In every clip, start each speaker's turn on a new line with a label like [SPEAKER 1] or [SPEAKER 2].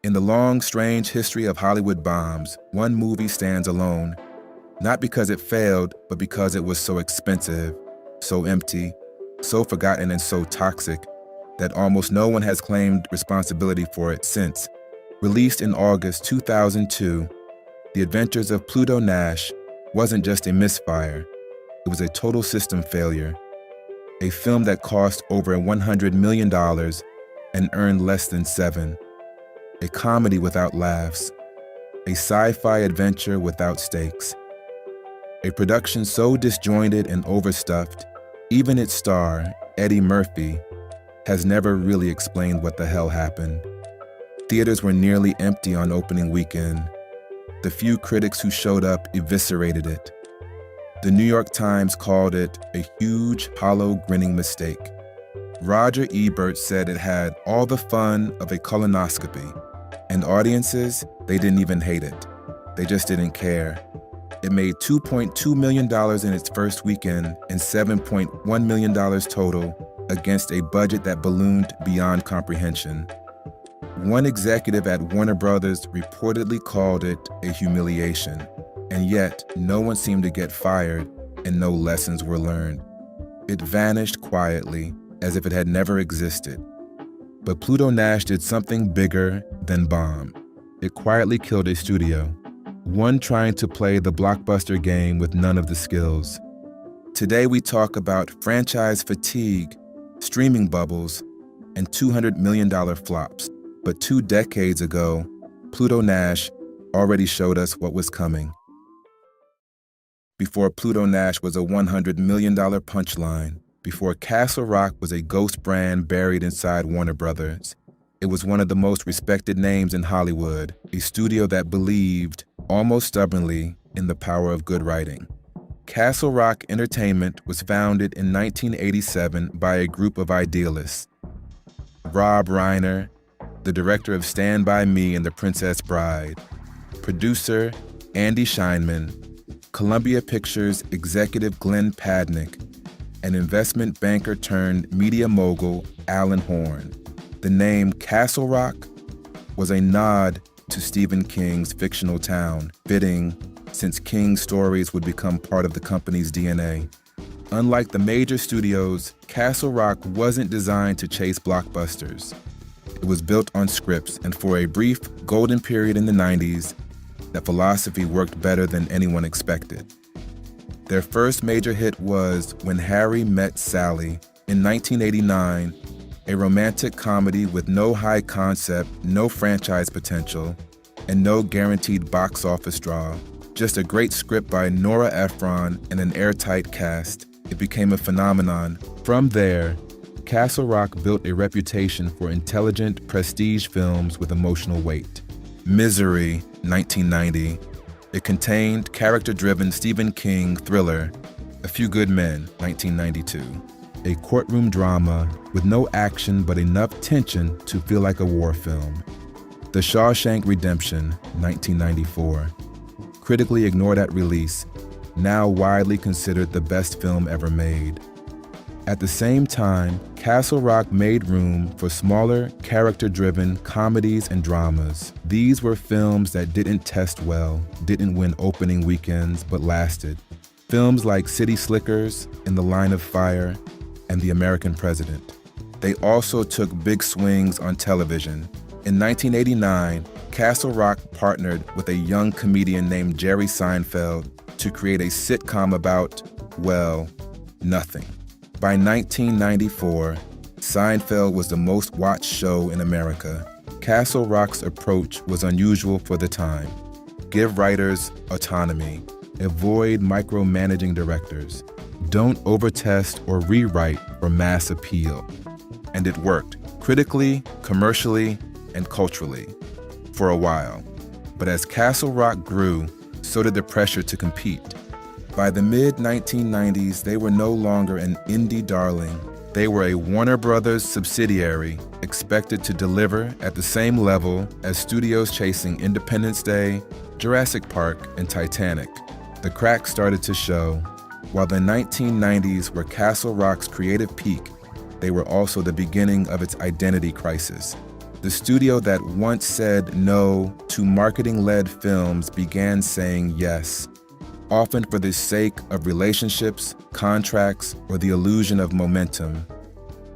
[SPEAKER 1] In the long, strange history of Hollywood bombs, one movie stands alone, not because it failed, but because it was so expensive, so empty, so forgotten and so toxic that almost no one has claimed responsibility for it since. Released in August 2002, The Adventures of Pluto Nash wasn't just a misfire, it was a total system failure. A film that cost over $100 million and earned less than $7. A comedy without laughs. A sci-fi adventure without stakes. A production so disjointed and overstuffed, even its star, Eddie Murphy, has never really explained what the hell happened. Theaters were nearly empty on opening weekend. The few critics who showed up eviscerated it. The New York Times called it a huge, hollow, grinning mistake. Roger Ebert said it had all the fun of a colonoscopy, and audiences, they didn't even hate it. They just didn't care. It made $2.2 million in its first weekend and $7.1 million total against a budget that ballooned beyond comprehension. One executive at Warner Brothers reportedly called it a humiliation, and yet no one seemed to get fired and no lessons were learned. It vanished quietly, as if it had never existed. But Pluto Nash did something bigger than bomb. It quietly killed a studio, one trying to play the blockbuster game with none of the skills. Today we talk about franchise fatigue, streaming bubbles, and $200 million flops. But 2 decades ago, Pluto Nash already showed us what was coming. Before Pluto Nash was a $100 million punchline, before Castle Rock was a ghost brand buried inside Warner Brothers, it was one of the most respected names in Hollywood, a studio that believed, almost stubbornly, in the power of good writing. Castle Rock Entertainment was founded in 1987 by a group of idealists. Rob Reiner, the director of Stand By Me and The Princess Bride, producer Andy Scheinman, Columbia Pictures executive Glenn Padnick, and investment banker turned media mogul Alan Horn. The name Castle Rock was a nod to Stephen King's fictional town, fitting since King's stories would become part of the company's DNA. Unlike the major studios, Castle Rock wasn't designed to chase blockbusters. It was built on scripts, and for a brief golden period in the 90s, that philosophy worked better than anyone expected. Their first major hit was When Harry Met Sally in 1989, a romantic comedy with no high concept, no franchise potential, and no guaranteed box office draw. Just a great script by Nora Ephron and an airtight cast. It became a phenomenon. From there, Castle Rock built a reputation for intelligent, prestige films with emotional weight. Misery, 1990. It contained character-driven Stephen King thriller, A Few Good Men, 1992. A courtroom drama with no action but enough tension to feel like a war film. The Shawshank Redemption, 1994. Critically ignored at release, now widely considered the best film ever made. At the same time, Castle Rock made room for smaller, character-driven comedies and dramas. These were films that didn't test well, didn't win opening weekends, but lasted. Films like City Slickers, In the Line of Fire, and The American President. They also took big swings on television. In 1989, Castle Rock partnered with a young comedian named Jerry Seinfeld to create a sitcom about, well, nothing. By 1994, Seinfeld was the most watched show in America. Castle Rock's approach was unusual for the time. Give writers autonomy. Avoid micromanaging directors. Don't overtest or rewrite for mass appeal. And it worked, critically, commercially, and culturally, for a while. But as Castle Rock grew, so did the pressure to compete. By the mid-1990s, they were no longer an indie darling. They were a Warner Brothers subsidiary expected to deliver at the same level as studios chasing Independence Day, Jurassic Park, and Titanic. The cracks started to show. While the 1990s were Castle Rock's creative peak, they were also the beginning of its identity crisis. The studio that once said no to marketing-led films began saying yes, often for the sake of relationships, contracts, or the illusion of momentum.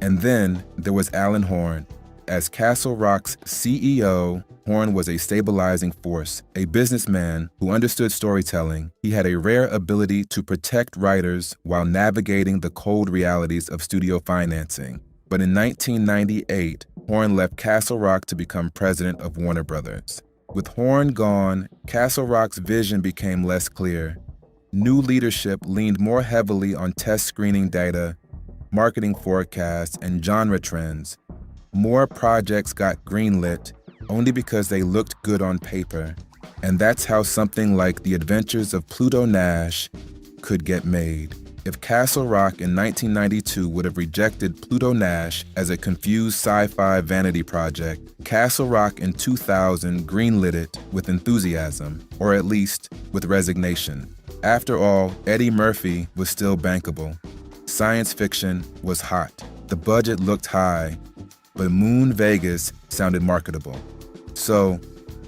[SPEAKER 1] And then there was Alan Horn. As Castle Rock's CEO, Horn was a stabilizing force, a businessman who understood storytelling. He had a rare ability to protect writers while navigating the cold realities of studio financing. But in 1998, Horn left Castle Rock to become president of Warner Brothers. With Horn gone, Castle Rock's vision became less clear. New leadership leaned more heavily on test screening data, marketing forecasts, and genre trends. More projects got greenlit only because they looked good on paper, and that's how something like The Adventures of Pluto Nash could get made. If Castle Rock in 1992 would have rejected Pluto Nash as a confused sci-fi vanity project, Castle Rock in 2000 greenlit it with enthusiasm, or at least with resignation. After all, Eddie Murphy was still bankable. Science fiction was hot. The budget looked high, but Moon Vegas sounded marketable. So,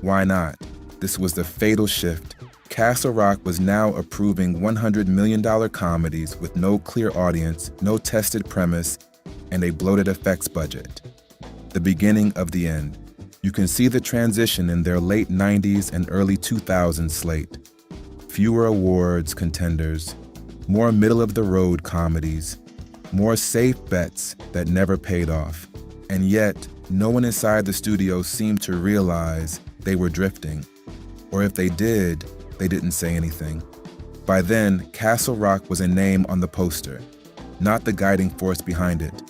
[SPEAKER 1] why not? This was the fatal shift. Castle Rock was now approving $100 million comedies with no clear audience, no tested premise, and a bloated effects budget. The beginning of the end. You can see the transition in their late 90s and early 2000s slate. Fewer awards contenders, more middle-of-the-road comedies, more safe bets that never paid off. And yet, no one inside the studio seemed to realize they were drifting. Or if they did, they didn't say anything. By then, Castle Rock was a name on the poster, not the guiding force behind it.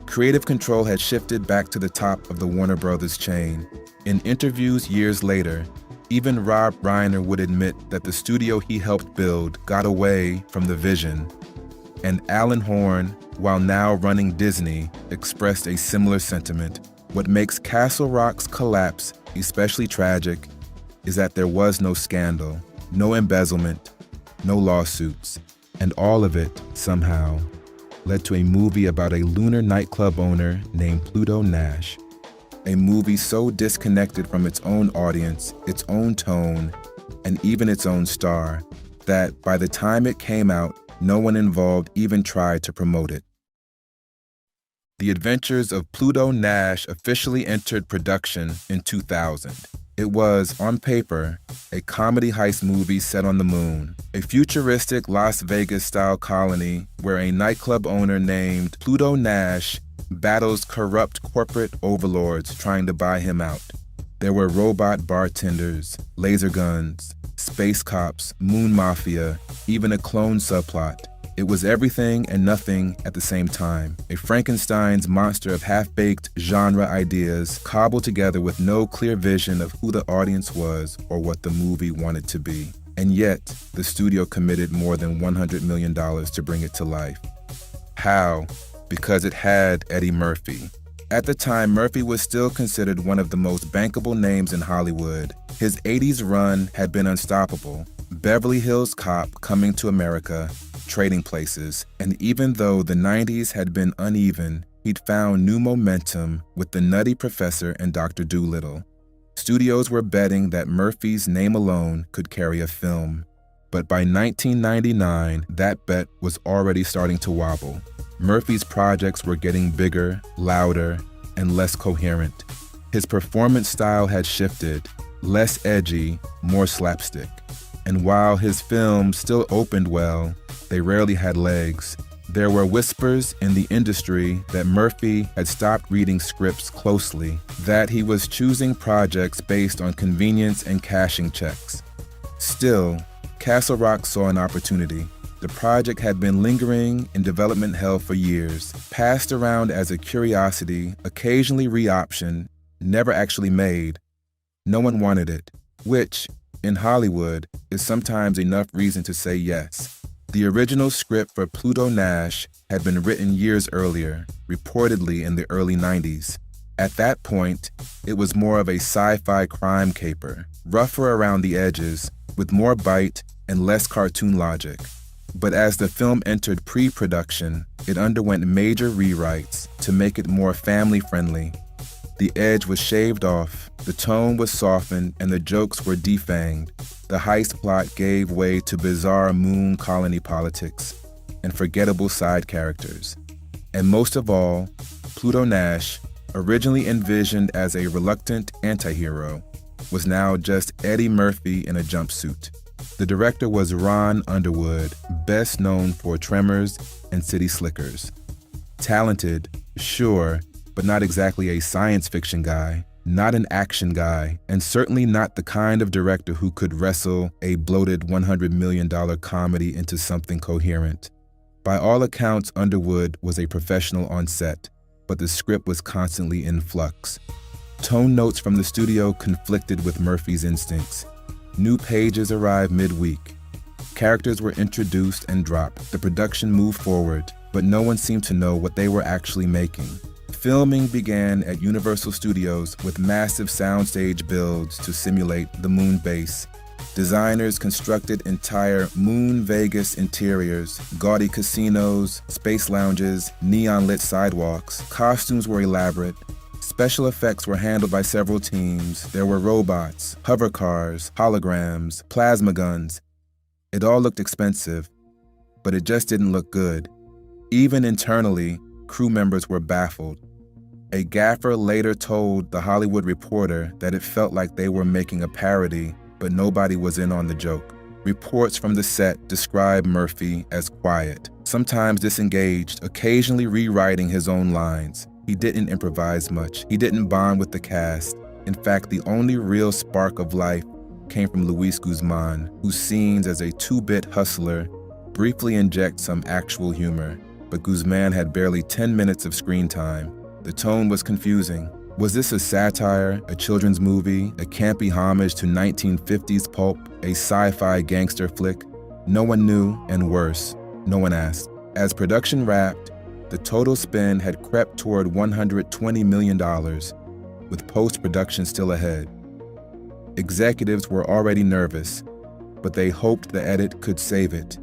[SPEAKER 1] Creative control had shifted back to the top of the Warner Brothers chain. In interviews years later, even Rob Reiner would admit that the studio he helped build got away from the vision. And Alan Horn, while now running Disney, expressed a similar sentiment. What makes Castle Rock's collapse especially tragic is that there was no scandal, no embezzlement, no lawsuits, and all of it, somehow, led to a movie about a lunar nightclub owner named Pluto Nash. A movie so disconnected from its own audience, its own tone, and even its own star, that by the time it came out, no one involved even tried to promote it. The Adventures of Pluto Nash officially entered production in 2000. It was, on paper, a comedy heist movie set on the moon, a futuristic Las Vegas-style colony where a nightclub owner named Pluto Nash battles corrupt corporate overlords trying to buy him out. There were robot bartenders, laser guns, space cops, moon mafia, even a clone subplot. It was everything and nothing at the same time. A Frankenstein's monster of half-baked genre ideas cobbled together with no clear vision of who the audience was or what the movie wanted to be. And yet, the studio committed more than $100 million to bring it to life. How? Because it had Eddie Murphy. At the time, Murphy was still considered one of the most bankable names in Hollywood. His 80s run had been unstoppable. Beverly Hills Cop, Coming to America, Trading Places, and even though the 90s had been uneven, he'd found new momentum with The Nutty Professor and Dr. Dolittle. Studios were betting that Murphy's name alone could carry a film. But by 1999, that bet was already starting to wobble. Murphy's projects were getting bigger, louder, and less coherent. His performance style had shifted, less edgy, more slapstick. And while his films still opened well, they rarely had legs. There were whispers in the industry that Murphy had stopped reading scripts closely, that he was choosing projects based on convenience and cashing checks. Still, Castle Rock saw an opportunity. The project had been lingering in development hell for years, passed around as a curiosity, occasionally re-optioned, never actually made. No one wanted it, which, in Hollywood, is sometimes enough reason to say yes. The original script for Pluto Nash had been written years earlier, reportedly in the early 90s. At that point, it was more of a sci-fi crime caper, rougher around the edges, with more bite and less cartoon logic. But as the film entered pre-production, it underwent major rewrites to make it more family-friendly. The edge was shaved off, the tone was softened, and the jokes were defanged. The heist plot gave way to bizarre moon colony politics and forgettable side characters. And most of all, Pluto Nash, originally envisioned as a reluctant anti-hero, was now just Eddie Murphy in a jumpsuit. The director was Ron Underwood, best known for Tremors and City Slickers. Talented, sure, but not exactly a science fiction guy, not an action guy, and certainly not the kind of director who could wrestle a bloated $100 million comedy into something coherent. By all accounts, Underwood was a professional on set, but the script was constantly in flux. Tone notes from the studio conflicted with Murphy's instincts. New pages arrived midweek. Characters were introduced and dropped. The production moved forward, but no one seemed to know what they were actually making. Filming began at Universal Studios with massive soundstage builds to simulate the moon base. Designers constructed entire Moon Vegas interiors, gaudy casinos, space lounges, neon-lit sidewalks. Costumes were elaborate. Special effects were handled by several teams. There were robots, hover cars, holograms, plasma guns. It all looked expensive, but it just didn't look good. Even internally, crew members were baffled. A gaffer later told The Hollywood Reporter that it felt like they were making a parody, but nobody was in on the joke. Reports from the set describe Murphy as quiet, sometimes disengaged, occasionally rewriting his own lines. He didn't improvise much. He didn't bond with the cast. In fact, the only real spark of life came from Luis Guzman, whose scenes as a two-bit hustler briefly inject some actual humor. But Guzman had barely 10 minutes of screen time. The tone was confusing. Was this a satire, a children's movie, a campy homage to 1950s pulp, a sci-fi gangster flick? No one knew, and worse, no one asked. As production wrapped, the total spend had crept toward $120 million, with post-production still ahead. Executives were already nervous, but they hoped the edit could save it.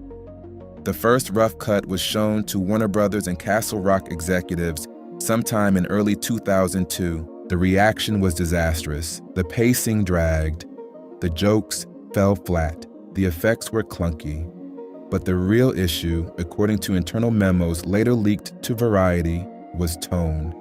[SPEAKER 1] The first rough cut was shown to Warner Brothers and Castle Rock executives sometime in early 2002. The reaction was disastrous. The pacing dragged. The jokes fell flat. The effects were clunky. But the real issue, according to internal memos later leaked to Variety, was tone.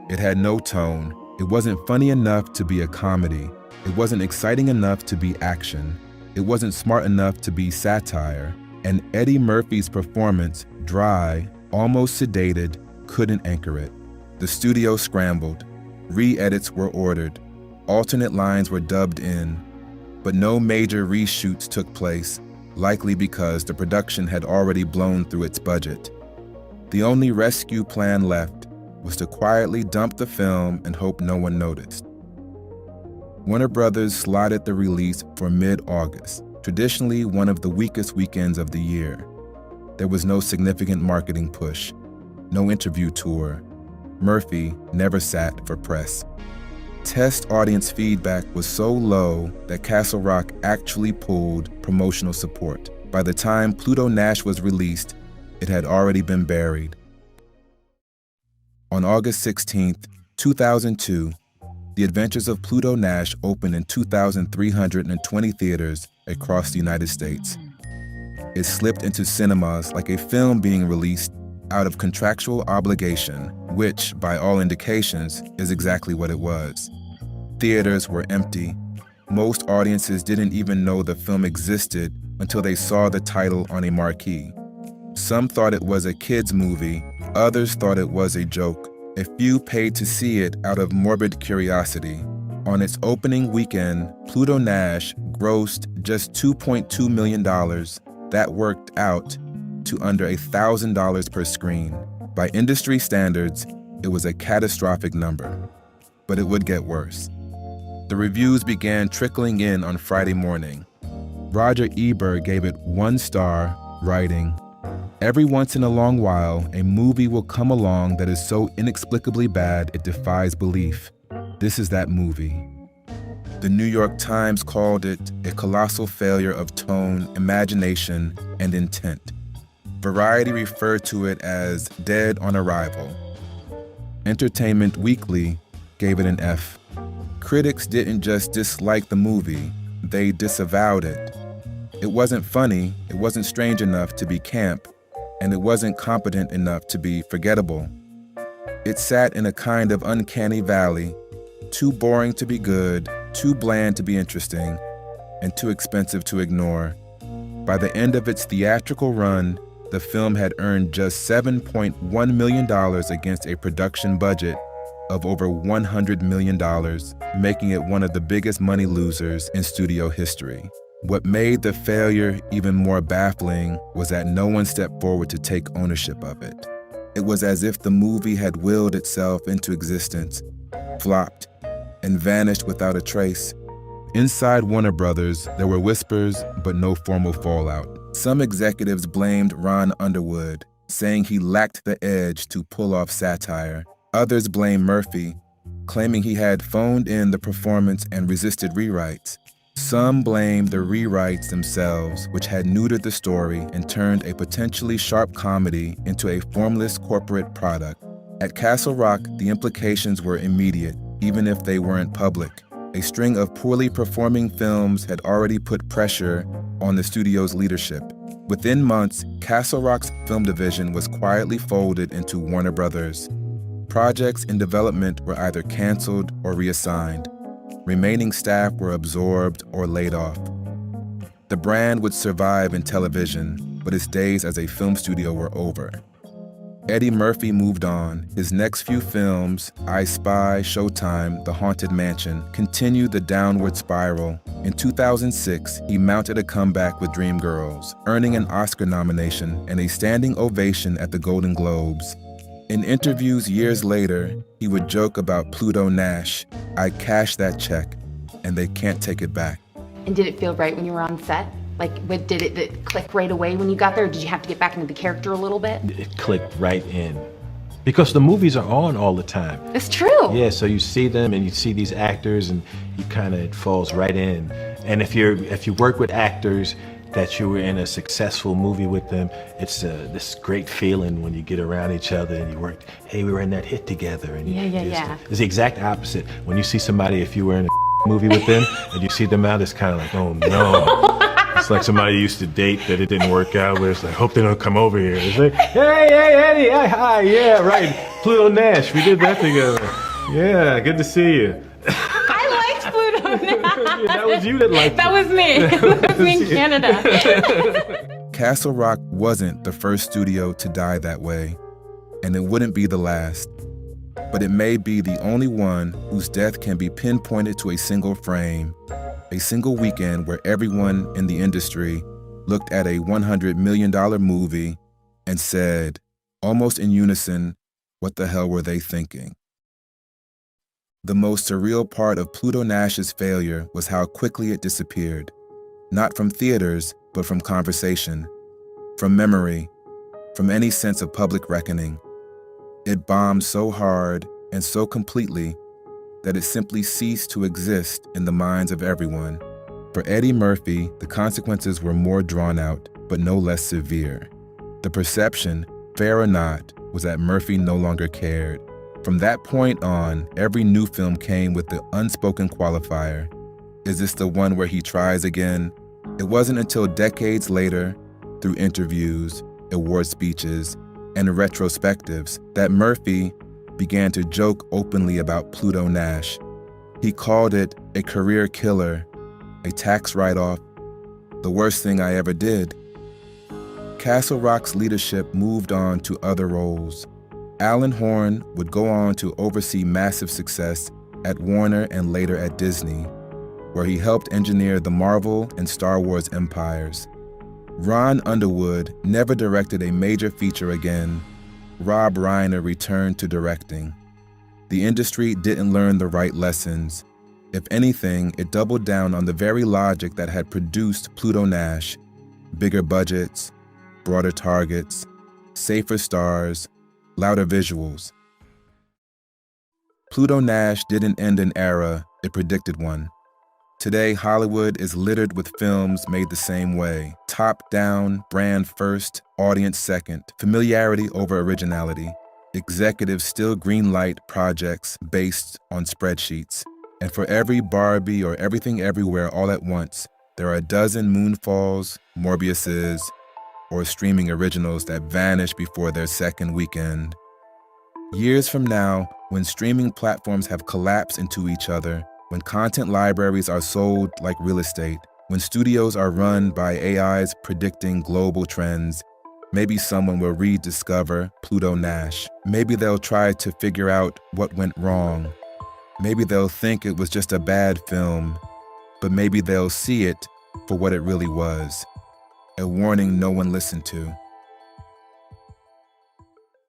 [SPEAKER 1] It had no tone. It wasn't funny enough to be a comedy. It wasn't exciting enough to be action. It wasn't smart enough to be satire. And Eddie Murphy's performance, dry, almost sedated, couldn't anchor it. The studio scrambled. Re-edits were ordered. Alternate lines were dubbed in. But no major reshoots took place, likely because the production had already blown through its budget. The only rescue plan left was to quietly dump the film and hope no one noticed. Warner Brothers slotted the release for mid-August, traditionally one of the weakest weekends of the year. There was no significant marketing push, no interview tour. Murphy never sat for press. Test audience feedback was so low that Castle Rock actually pulled promotional support. By the time Pluto Nash was released, it had already been buried. On August 16, 2002, The Adventures of Pluto Nash opened in 2,320 theaters across the United States. It slipped into cinemas like a film being released out of contractual obligation, which, by all indications, is exactly what it was. Theaters were empty. Most audiences didn't even know the film existed until they saw the title on a marquee. Some thought it was a kids' movie, others thought it was a joke. A few paid to see it out of morbid curiosity. On its opening weekend, Pluto Nash grossed just $2.2 million. That worked out to under $1,000 per screen. By industry standards, it was a catastrophic number, but it would get worse. The reviews began trickling in on Friday morning. Roger Ebert gave it 1 star, writing, "Every once in a long while, a movie will come along that is so inexplicably bad it defies belief. This is that movie." The New York Times called it a colossal failure of tone, imagination, and intent. Variety referred to it as dead on arrival. Entertainment Weekly gave it an F. Critics didn't just dislike the movie, they disavowed it. It wasn't funny, it wasn't strange enough to be camp, and it wasn't competent enough to be forgettable. It sat in a kind of uncanny valley, too boring to be good, too bland to be interesting, and too expensive to ignore. By the end of its theatrical run, the film had earned just $7.1 million against a production budget of over $100 million, making it one of the biggest money losers in studio history. What made the failure even more baffling was that no one stepped forward to take ownership of it. It was as if the movie had willed itself into existence, flopped, and vanished without a trace. Inside Warner Brothers, there were whispers, but no formal fallout. Some executives blamed Ron Underwood, saying he lacked the edge to pull off satire. Others blamed Murphy, claiming he had phoned in the performance and resisted rewrites. Some blamed the rewrites themselves, which had neutered the story and turned a potentially sharp comedy into a formless corporate product. At Castle Rock, the implications were immediate, even if they weren't public. A string of poorly performing films had already put pressure on the studio's leadership. Within months, Castle Rock's film division was quietly folded into Warner Brothers. Projects in development were either canceled or reassigned. Remaining staff were absorbed or laid off. The brand would survive in television, but its days as a film studio were over. Eddie Murphy moved on. His next few films, I Spy, Showtime, The Haunted Mansion, continued the downward spiral. In 2006, he mounted a comeback with Dreamgirls, earning an Oscar nomination and a standing ovation at the Golden Globes. In interviews years later, he would joke about Pluto Nash. I cashed that check, and they can't take it back.
[SPEAKER 2] And did it feel right when you were on set? Like, did it click right away when you got there? Or did you have to get back into the character a little bit?
[SPEAKER 3] It clicked right in. Because the movies are on all the time.
[SPEAKER 2] It's true.
[SPEAKER 3] Yeah, so you see them and you see these actors and it falls right in. And if you work with actors that you were in a successful movie with them, it's this great feeling when you get around each other and you work, hey, we were in that hit together. And
[SPEAKER 2] Yeah.
[SPEAKER 3] It's the exact opposite. When you see somebody, if you were in a movie with them and you see them out, it's kind of like, oh no. It's like somebody you used to date that it didn't work out with. It's like, hope they don't come over here. It's like, hey, Eddie, hi, yeah, right. Pluto Nash, we did that together. Yeah, good to see you.
[SPEAKER 2] I liked Pluto Nash.
[SPEAKER 3] Yeah, that was you that liked it.
[SPEAKER 2] That was me. That was me in Canada.
[SPEAKER 1] Castle Rock wasn't the first studio to die that way, and it wouldn't be the last. But it may be the only one whose death can be pinpointed to a single frame, a single weekend where everyone in the industry looked at a $100 million movie and said, almost in unison, what the hell were they thinking? The most surreal part of Pluto Nash's failure was how quickly it disappeared. Not from theaters, but from conversation, from memory, from any sense of public reckoning. It bombed so hard and so completely that it simply ceased to exist in the minds of everyone. For Eddie Murphy, the consequences were more drawn out, but no less severe. The perception, fair or not, was that Murphy no longer cared. From that point on, every new film came with the unspoken qualifier. Is this the one where he tries again? It wasn't until decades later, through interviews, award speeches, and retrospectives, that Murphy began to joke openly about Pluto Nash. He called it a career killer, a tax write-off, the worst thing I ever did. Castle Rock's leadership moved on to other roles. Alan Horn would go on to oversee massive success at Warner and later at Disney, where he helped engineer the Marvel and Star Wars empires. Ron Underwood never directed a major feature again. Rob Reiner returned to directing. The industry didn't learn the right lessons. If anything, it doubled down on the very logic that had produced Pluto Nash: bigger budgets, broader targets, safer stars, louder visuals. Pluto Nash didn't end an era, it predicted one. Today, Hollywood is littered with films made the same way. Top down, brand first, audience second, familiarity over originality. Executives still greenlight projects based on spreadsheets. And for every Barbie or Everything Everywhere All at Once, there are a dozen Moonfalls, Morbiuses, or streaming originals that vanish before their second weekend. Years from now, when streaming platforms have collapsed into each other, when content libraries are sold like real estate, when studios are run by AIs predicting global trends, maybe someone will rediscover Pluto Nash. Maybe they'll try to figure out what went wrong. Maybe they'll think it was just a bad film, but maybe they'll see it for what it really was, a warning no one listened to.